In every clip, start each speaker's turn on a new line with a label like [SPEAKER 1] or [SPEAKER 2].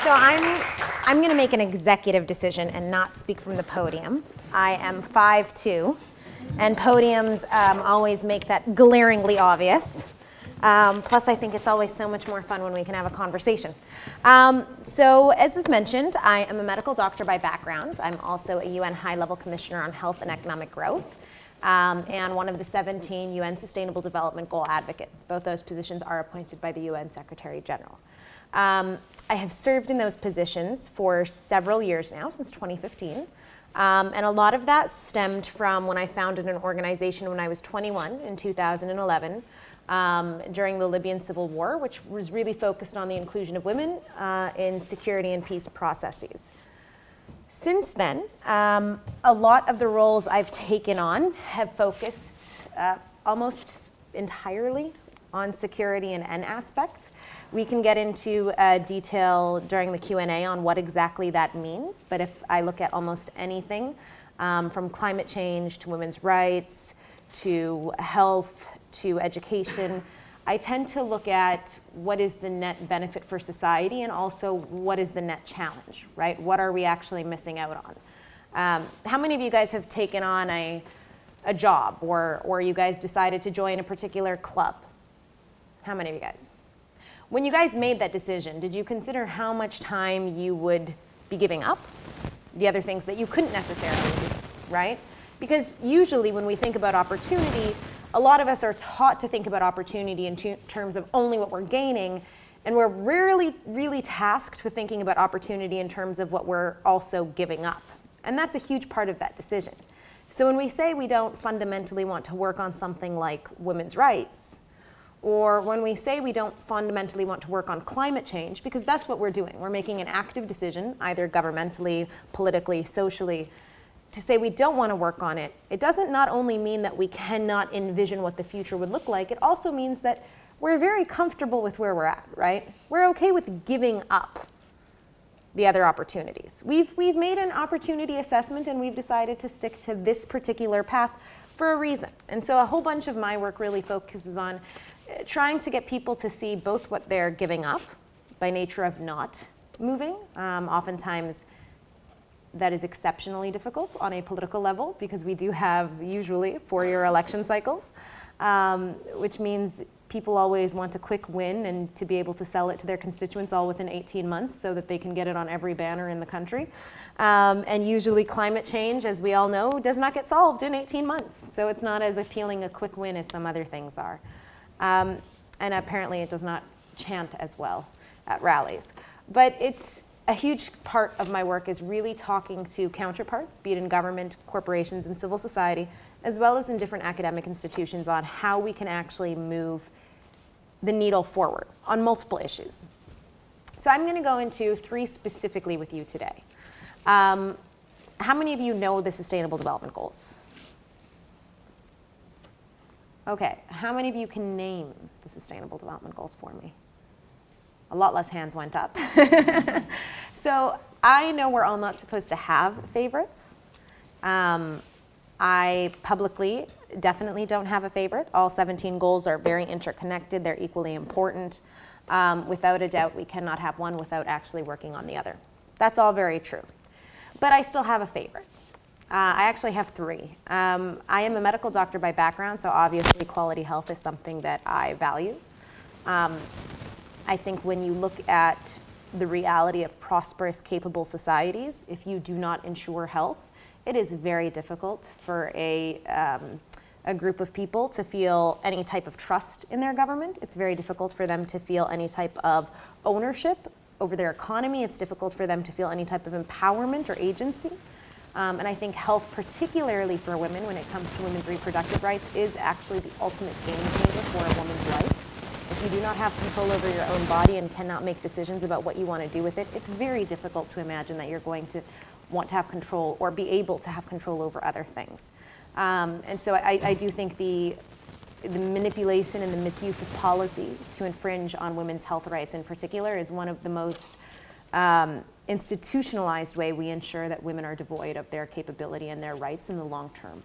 [SPEAKER 1] So I'm going to make an executive decision and not speak from the podium. I am 5'2", and podiums always make that glaringly obvious. Plus, I think it's always so much more fun when we can have a conversation. So, as was mentioned, I am a medical doctor by background. I'm also a UN High-Level Commissioner on Health and Economic Growth, and one of the 17 UN Sustainable Development Goal advocates. Both those positions are appointed by the UN Secretary General. I have served in those positions for several years now, since 2015. And a lot of that stemmed from when I founded an organization when I was 21 in 2011 during the Libyan civil war, which was really focused on the inclusion of women in security and peace processes. Since then, a lot of the roles I've taken on have focused almost entirely on security and N aspect. We can get into detail during the Q&A on what exactly that means, but if I look at almost anything from climate change to women's rights to health to education, I tend to look at what is the net benefit for society and also what is the net challenge, right? What are we actually missing out on? How many of you guys have taken on a job or you guys decided to join a particular club? How many of you guys? When you guys made that decision, did you consider how much time you would be giving up? The other things that you couldn't necessarily do, right? Because usually when we think about opportunity, a lot of us are taught to think about opportunity in terms of only what we're gaining, and we're rarely really tasked with thinking about opportunity in terms of what we're also giving up. And that's a huge part of that decision. So when we say we don't fundamentally want to work on something like women's rights, or when we say we don't fundamentally want to work on climate change, because that's what we're doing. We're making an active decision, either governmentally, politically, socially, to say we don't want to work on it. It doesn't not only mean that we cannot envision what the future would look like, it also means that we're very comfortable with where we're at, right? We're okay with giving up the other opportunities. We've made an opportunity assessment and we've decided to stick to this particular path for a reason. And so a whole bunch of my work really focuses on trying to get people to see both what they're giving up by nature of not moving. Oftentimes that is exceptionally difficult on a political level because we do have usually 4-year election cycles, which means people always want a quick win and to be able to sell it to their constituents all within 18 months so that they can get it on every banner in the country. And usually climate change, as we all know, does not get solved in 18 months. So it's not as appealing a quick win as some other things are. And apparently it does not chant as well at rallies. But it's a huge part of my work is really talking to counterparts, be it in government, corporations, and civil society, as well as in different academic institutions on how we can actually move the needle forward on multiple issues. So I'm going to go into 3 specifically with you today. How many of you know the Sustainable Development Goals? Okay, how many of you can name the Sustainable Development Goals for me? A lot less hands went up. So I know we're all not supposed to have favorites. I publicly definitely don't have a favorite. All 17 goals are very interconnected. They're equally important. Without a doubt, we cannot have one without actually working on the other. That's all very true. But I still have a favorite. I actually have 3. I am a medical doctor by background, so obviously quality health is something that I value. I think when you look at the reality of prosperous, capable societies, if you do not ensure health, it is very difficult for a group of people to feel any type of trust in their government. It's very difficult for them to feel any type of ownership over their economy. It's difficult for them to feel any type of empowerment or agency. And I think health, particularly for women when it comes to women's reproductive rights, is actually the ultimate game changer for a woman's life. If you do not have control over your own body and cannot make decisions about what you want to do with it, it's very difficult to imagine that you're going to want to have control or be able to have control over other things. And so I do think the manipulation and the misuse of policy to infringe on women's health rights in particular is one of the most institutionalized way we ensure that women are devoid of their capability and their rights in the long term.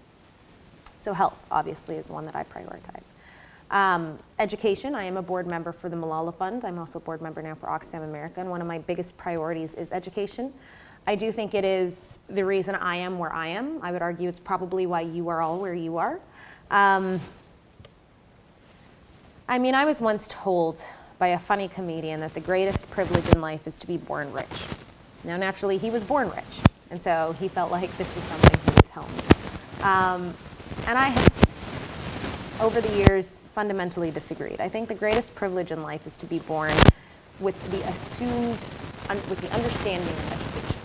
[SPEAKER 1] So health, obviously, is one that I prioritize. Education, I am a board member for the Malala Fund. I'm also a board member now for Oxfam America, and one of my biggest priorities is education. I do think it is the reason I am where I am. I would argue it's probably why you are all where you are. I mean, I was once told by a funny comedian that the greatest privilege in life is to be born rich. Now, naturally, he was born rich, and so he felt like this was something he would tell me. And I have, over the years, fundamentally disagreed. I think the greatest privilege in life is to be born with the with the understanding of education,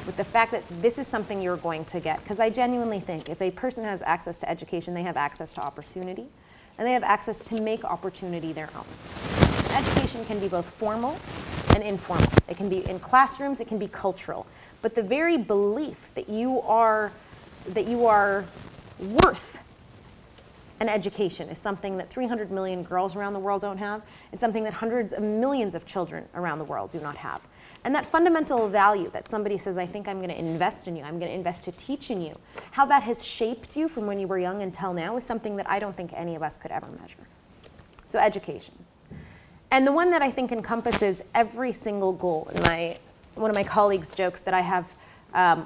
[SPEAKER 1] with the fact that this is something you're going to get. Because I genuinely think if a person has access to education, they have access to opportunity, and they have access to make opportunity their own. Education can be both formal and informal. It can be in classrooms, it can be cultural. But the very belief that you are worth an education is something that 300 million girls around the world don't have. It's something that hundreds of millions of children around the world do not have. And that fundamental value that somebody says, I think I'm going to invest in you, I'm going to invest to teach in you, how that has shaped you from when you were young until now is something that I don't think any of us could ever measure. So education. And the one that I think encompasses every single goal, and one of my colleagues jokes that I have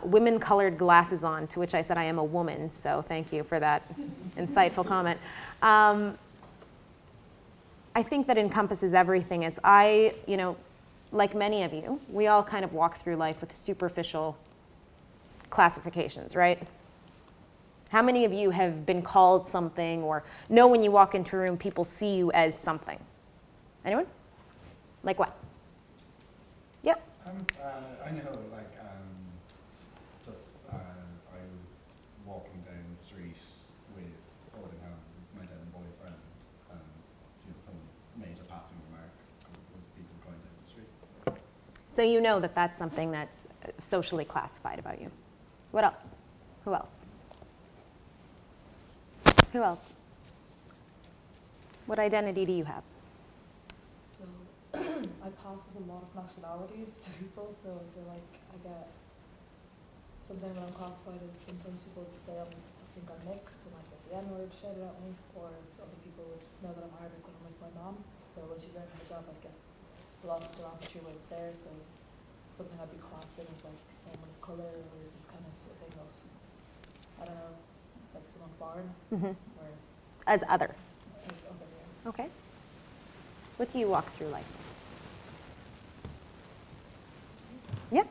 [SPEAKER 1] women-colored glasses on, to which I said I am a woman, so thank you for that insightful comment. I think that encompasses everything is like many of you, we all kind of walk through life with superficial classifications, right? How many of you have been called something or know when you walk into a room people see you as something? Anyone? Like what? Yep.
[SPEAKER 2] I know, like, I was walking down the street with holding hands with my then boyfriend, and someone made a passing remark with people going down the street.
[SPEAKER 1] So you know that that's something that's socially classified about you. What else? Who else? Who else? What identity do you have?
[SPEAKER 3] So I pass as a lot of nationalities to people, so I feel like I get something when I'm classified as sometimes people would say I think I'm mixed and I get the N-word shouted at me, or other people would know that I'm Arabic when I'm with my mom. So when she's wearing her hijab, I'd get a lot of derogatory words there. So something I'd be classed in as like a woman of colour, or just kind of a thing of, I don't know, like someone foreign. Or
[SPEAKER 1] As other.
[SPEAKER 3] as other, yeah.
[SPEAKER 1] Okay. What do you walk through life? Yeah.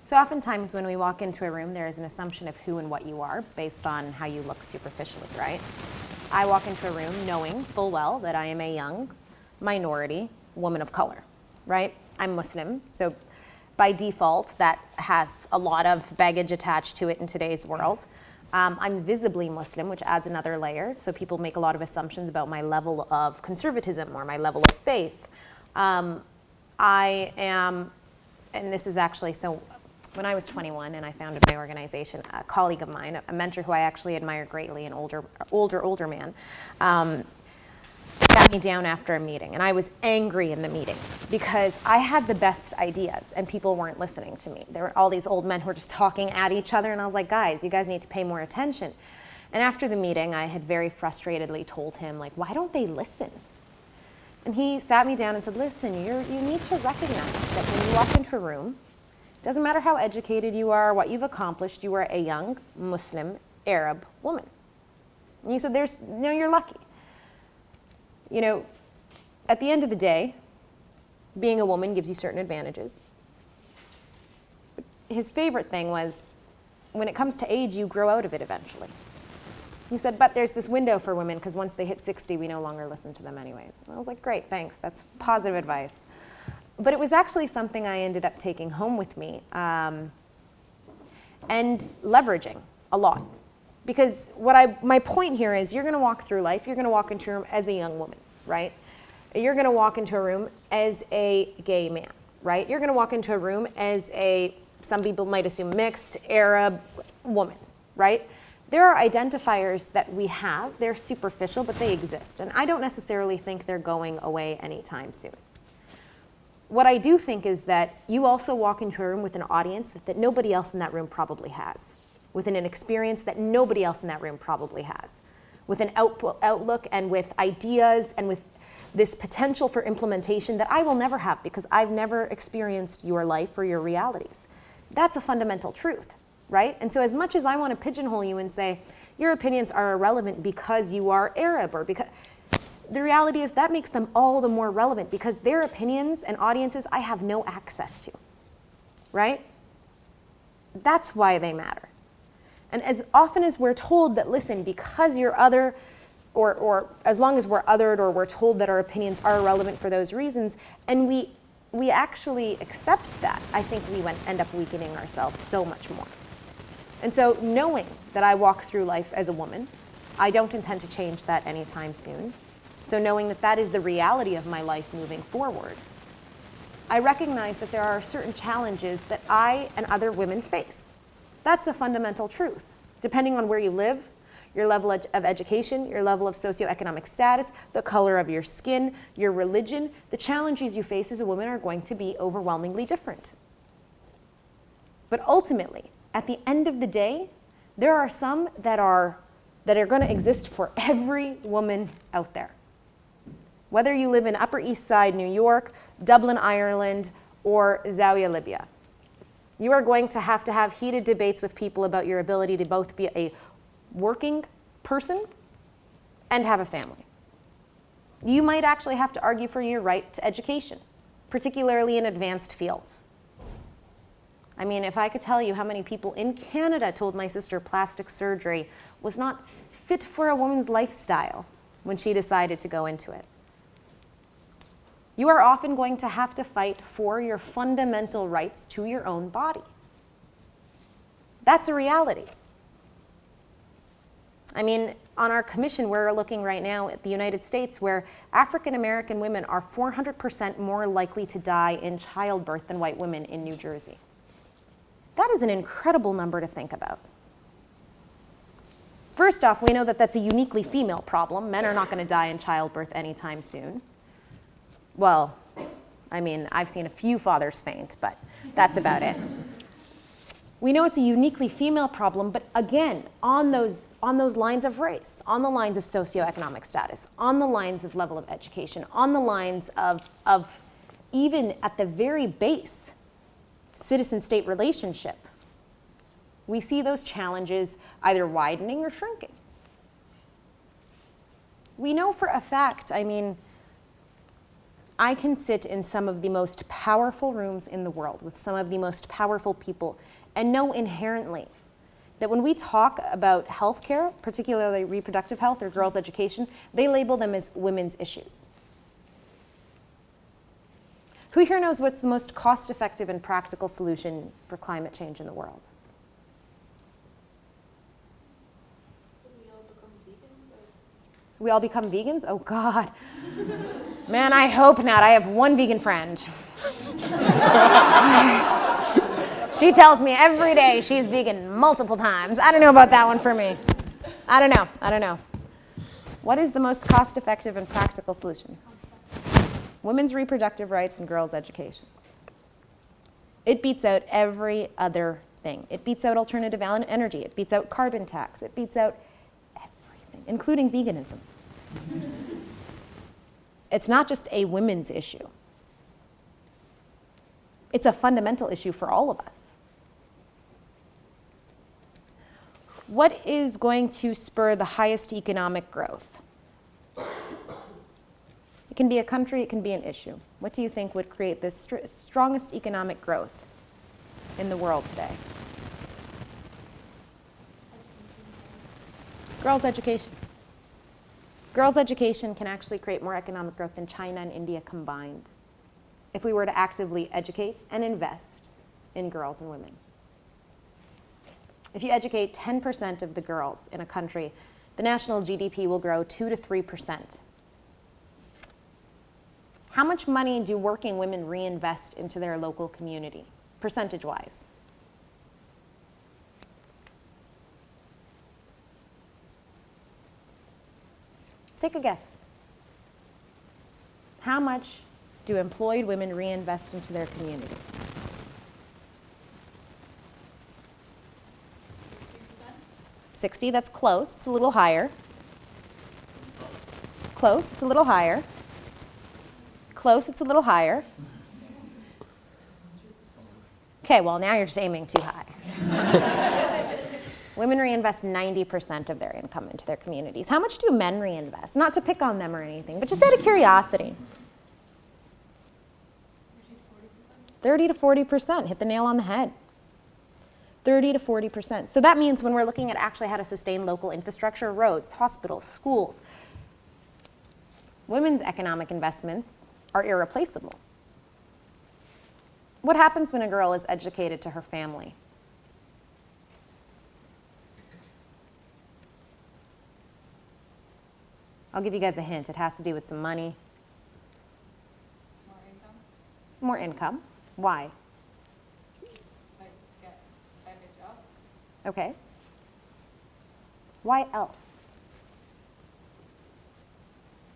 [SPEAKER 1] So oftentimes when we walk into a room, there is an assumption of who and what you are based on how you look superficially, right? I walk into a room knowing full well that I am a young minority woman of color, right? I'm Muslim, so by default, that has a lot of baggage attached to it in today's world. I'm visibly Muslim, which adds another layer, so people make a lot of assumptions about my level of conservatism or my level of faith. I am, and this is actually, so when I was 21 and I founded my organization, a colleague of mine, a mentor who I actually admire greatly, an older man, sat me down after a meeting, and I was angry in the meeting because I had the best ideas and people weren't listening to me. There were all these old men who were just talking at each other, and I was like, guys, you guys need to pay more attention. And after the meeting, I had very frustratedly told him, like, why don't they listen? And he sat me down and said, listen, you need to recognize that when you walk into a room, doesn't matter how educated you are, what you've accomplished, you are a young Muslim Arab woman. And he said, you're lucky. You know, at the end of the day, being a woman gives you certain advantages. But his favorite thing was, when it comes to age, you grow out of it eventually. He said, but there's this window for women, because once they hit 60, we no longer listen to them anyways. And I was like, great, thanks, that's positive advice. But it was actually something I ended up taking home with me and leveraging a lot. Because my point here is, you're going to walk through life, you're going to walk into a room as a young woman, right? You're going to walk into a room as a gay man, right? You're going to walk into a room as some people might assume mixed Arab woman, right? There are identifiers that we have. They're superficial, but they exist. And I don't necessarily think they're going away anytime soon. What I do think is that you also walk into a room with an audience that nobody else in that room probably has, with an experience that nobody else in that room probably has, with an outlook and with ideas and with this potential for implementation that I will never have because I've never experienced your life or your realities. That's a fundamental truth, right? And so as much as I want to pigeonhole you and say, your opinions are irrelevant because you are Arab or because, the reality is that makes them all the more relevant because their opinions and audiences I have no access to, right? That's why they matter. And as often as we're told that, listen, because you're other, or as long as we're othered or we're told that our opinions are irrelevant for those reasons, and we actually accept that, I think we end up weakening ourselves so much more. And so knowing that I walk through life as a woman, I don't intend to change that anytime soon. So knowing that that is the reality of my life moving forward, I recognize that there are certain challenges that I and other women face. That's a fundamental truth. Depending on where you live, your level of education, your level of socioeconomic status, the color of your skin, your religion, the challenges you face as a woman are going to be overwhelmingly different. But ultimately, at the end of the day, there are some that are going to exist for every woman out there. Whether you live in Upper East Side, New York, Dublin, Ireland, or Zawiya, Libya. You are going to have heated debates with people about your ability to both be a working person and have a family. You might actually have to argue for your right to education, particularly in advanced fields. I mean, if I could tell you how many people in Canada told my sister plastic surgery was not fit for a woman's lifestyle when she decided to go into it. You are often going to have to fight for your fundamental rights to your own body. That's a reality. I mean, on our commission, we're looking right now at the United States where African American women are 400% more likely to die in childbirth than white women in New Jersey. That is an incredible number to think about. First off, we know that that's a uniquely female problem. Men are not going to die in childbirth anytime soon. Well, I mean, I've seen a few fathers faint, but that's about it. We know it's a uniquely female problem, but again, on those lines of race, on the lines of socioeconomic status, on the lines of level of education, on the lines of even at the very base, citizen-state relationship, we see those challenges either widening or shrinking. We know for a fact, I mean, I can sit in some of the most powerful rooms in the world with some of the most powerful people and know inherently that when we talk about healthcare, particularly reproductive health or girls' education, they label them as women's issues. Who here knows what's the most cost-effective and practical solution for climate change in the world? We all become vegans? Oh God. Man, I hope not. I have one vegan friend. She tells me every day she's vegan multiple times. I don't know about that one for me. I don't know. What is the most cost-effective and practical solution? Women's reproductive rights and girls' education. It beats out every other thing. It beats out alternative energy. It beats out carbon tax. It beats out everything, including veganism. It's not just a women's issue. It's a fundamental issue for all of us. What is going to spur the highest economic growth? It can be a country, it can be an issue. What do you think would create the strongest economic growth in the world today? Girls' education. Girls' education can actually create more economic growth than China and India combined if we were to actively educate and invest in girls and women. If you educate 10% of the girls in a country, the national GDP will grow 2 to 3%. How much money do working women reinvest into their local community, percentage-wise? Take a guess. How much do employed women reinvest into their community? 60, that's close. It's a little higher. Close, it's a little higher. Close, it's a little higher. Okay, well, now you're just aiming too high. Women reinvest 90% of their income into their communities. How much do men reinvest? Not to pick on them or anything, but just out of curiosity. 30 to 40%. Hit the nail on the head. 30 to 40%. So that means when we're looking at actually how to sustain local infrastructure, roads, hospitals, schools, women's economic investments are irreplaceable. What happens when a girl is educated to her family? I'll give you guys a hint. It has to do with some money.
[SPEAKER 4] More income.
[SPEAKER 1] More income. Why?
[SPEAKER 4] Like get a better job.
[SPEAKER 1] Okay. Why else?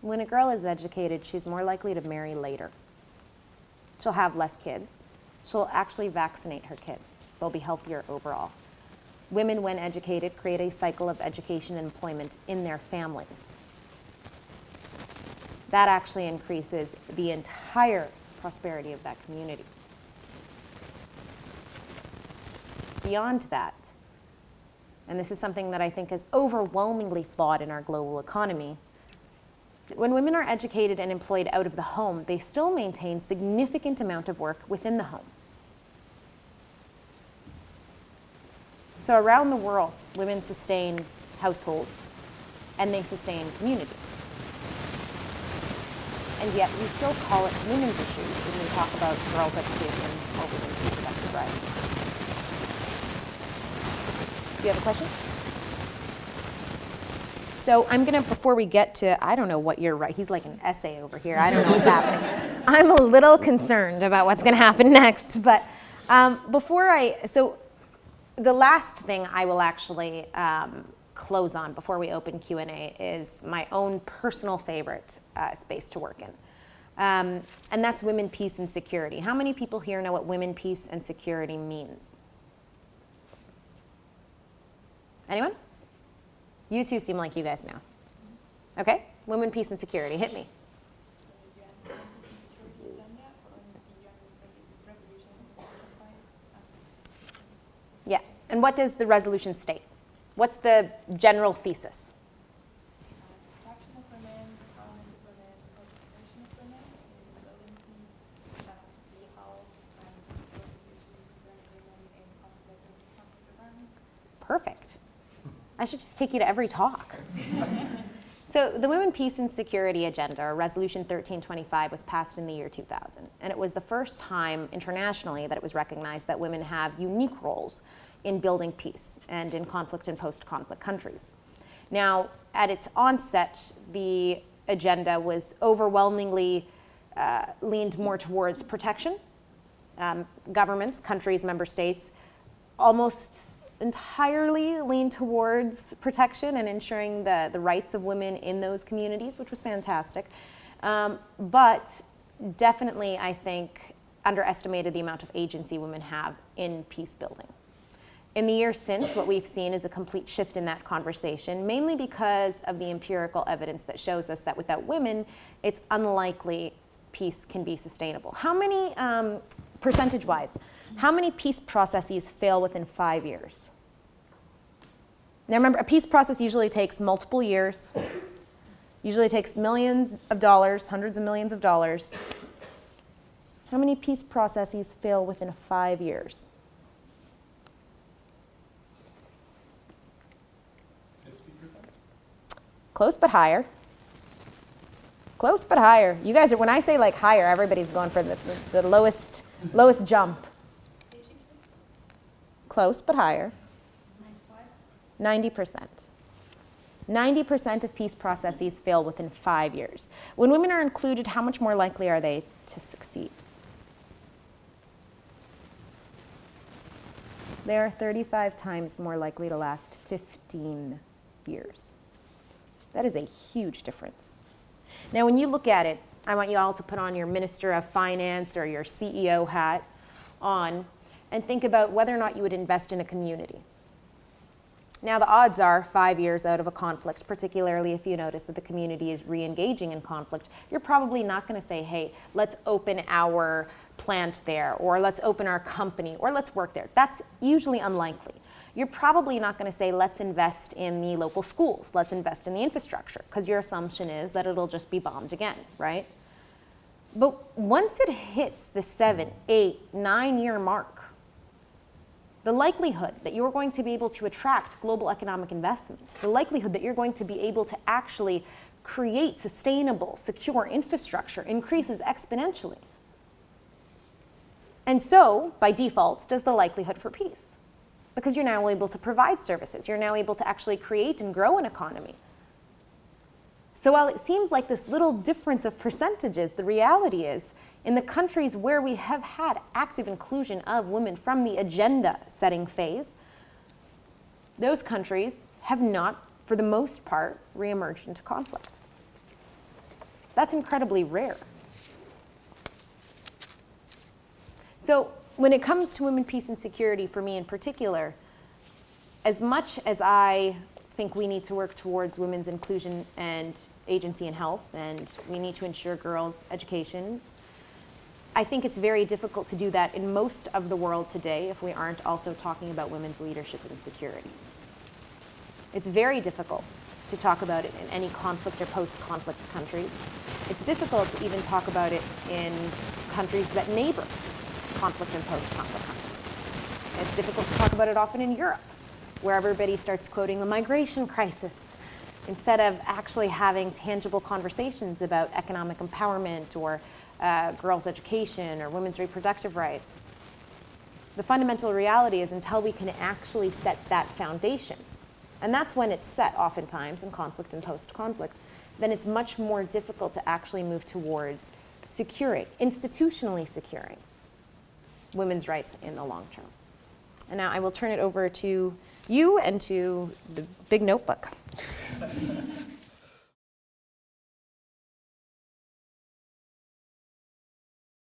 [SPEAKER 1] When a girl is educated, she's more likely to marry later. She'll have less kids. She'll actually vaccinate her kids. They'll be healthier overall. Women, when educated, create a cycle of education and employment in their families. That actually increases the entire prosperity of that community. Beyond that, and this is something that I think is overwhelmingly flawed in our global economy, when women are educated and employed out of the home, they still maintain significant amount of work within the home. So around the world, women sustain households and they sustain communities. And yet we still call it women's issues when we talk about girls' education or women's reproductive rights. Do you have a question? So I'm gonna, before we get to, I don't know what you're right, he's like an essay over here, I don't know what's happening. I'm a little concerned about what's gonna happen next, but so the last thing I will actually close on before we open Q&A is my own personal favorite space to work in. And that's women, peace, and security. How many people here know what women, peace, and security means? Anyone? You two seem like you guys know. Okay, women, peace, and security, hit me. Yeah, and what does the resolution state? What's the general thesis?
[SPEAKER 3] Protection of women, empowerment of women, participation of women in building peace, the health and security issues concerning women in conflict and post-conflict environments.
[SPEAKER 1] Perfect. I should just take you to every talk. So the Women, Peace, and Security Agenda, or Resolution 1325, was passed in the year 2000. And it was the first time internationally that it was recognized that women have unique roles in building peace and in conflict and post-conflict countries. Now, at its onset, the agenda was overwhelmingly leaned more towards protection. Governments, countries, member states, almost entirely leaned towards protection and ensuring the rights of women in those communities, which was fantastic. But definitely, I think, underestimated the amount of agency women have in peace building. In the years since, what we've seen is a complete shift in that conversation, mainly because of the empirical evidence that shows us that without women, it's unlikely peace can be sustainable. How many, percentage-wise, how many peace processes fail within 5 years? Now remember, a peace process usually takes multiple years, usually takes millions of dollars, hundreds of millions of dollars. How many peace processes fail within 5 years?
[SPEAKER 2] 50%?
[SPEAKER 1] Close but higher. Close but higher. You guys are, when I say like higher, everybody's going for the lowest jump. Close but higher. 90%. 90% of peace processes fail within 5 years. When women are included, how much more likely are they to succeed? They are 35 times more likely to last 15 years. That is a huge difference. Now, when you look at it, I want you all to put on your Minister of Finance or your CEO hat on and think about whether or not you would invest in a community. Now, the odds are 5 years out of a conflict, particularly if you notice that the community is re-engaging in conflict, you're probably not going to say, hey, let's open our plant there, or let's open our company, or let's work there. That's usually unlikely. You're probably not going to say, let's invest in the local schools, let's invest in the infrastructure, because your assumption is that it'll just be bombed again, right? But once it hits the 7, 8, 9-year mark, the likelihood that you're going to be able to attract global economic investment, the likelihood that you're going to be able to actually create sustainable, secure infrastructure increases exponentially. And so, by default, does the likelihood for peace. Because you're now able to provide services. You're now able to actually create and grow an economy. So while it seems like this little difference of percentages, the reality is, in the countries where we have had active inclusion of women from the agenda-setting phase, those countries have not, for the most part, reemerged into conflict. That's incredibly rare. So when it comes to women, peace, and security, for me in particular, as much as I think we need to work towards women's inclusion and agency in health, and we need to ensure girls' education, I think it's very difficult to do that in most of the world today if we aren't also talking about women's leadership and security. It's very difficult to talk about it in any conflict or post-conflict countries. It's difficult to even talk about it in countries that neighbor conflict and post-conflict countries. It's difficult to talk about it often in Europe, where everybody starts quoting the migration crisis instead of actually having tangible conversations about economic empowerment or girls' education or women's reproductive rights. The fundamental reality is until we can actually set that foundation, and that's when it's set oftentimes in conflict and post-conflict, then it's much more difficult to actually move towards securing, institutionally securing women's rights in the long term. And now I will turn it over to you and to the big notebook.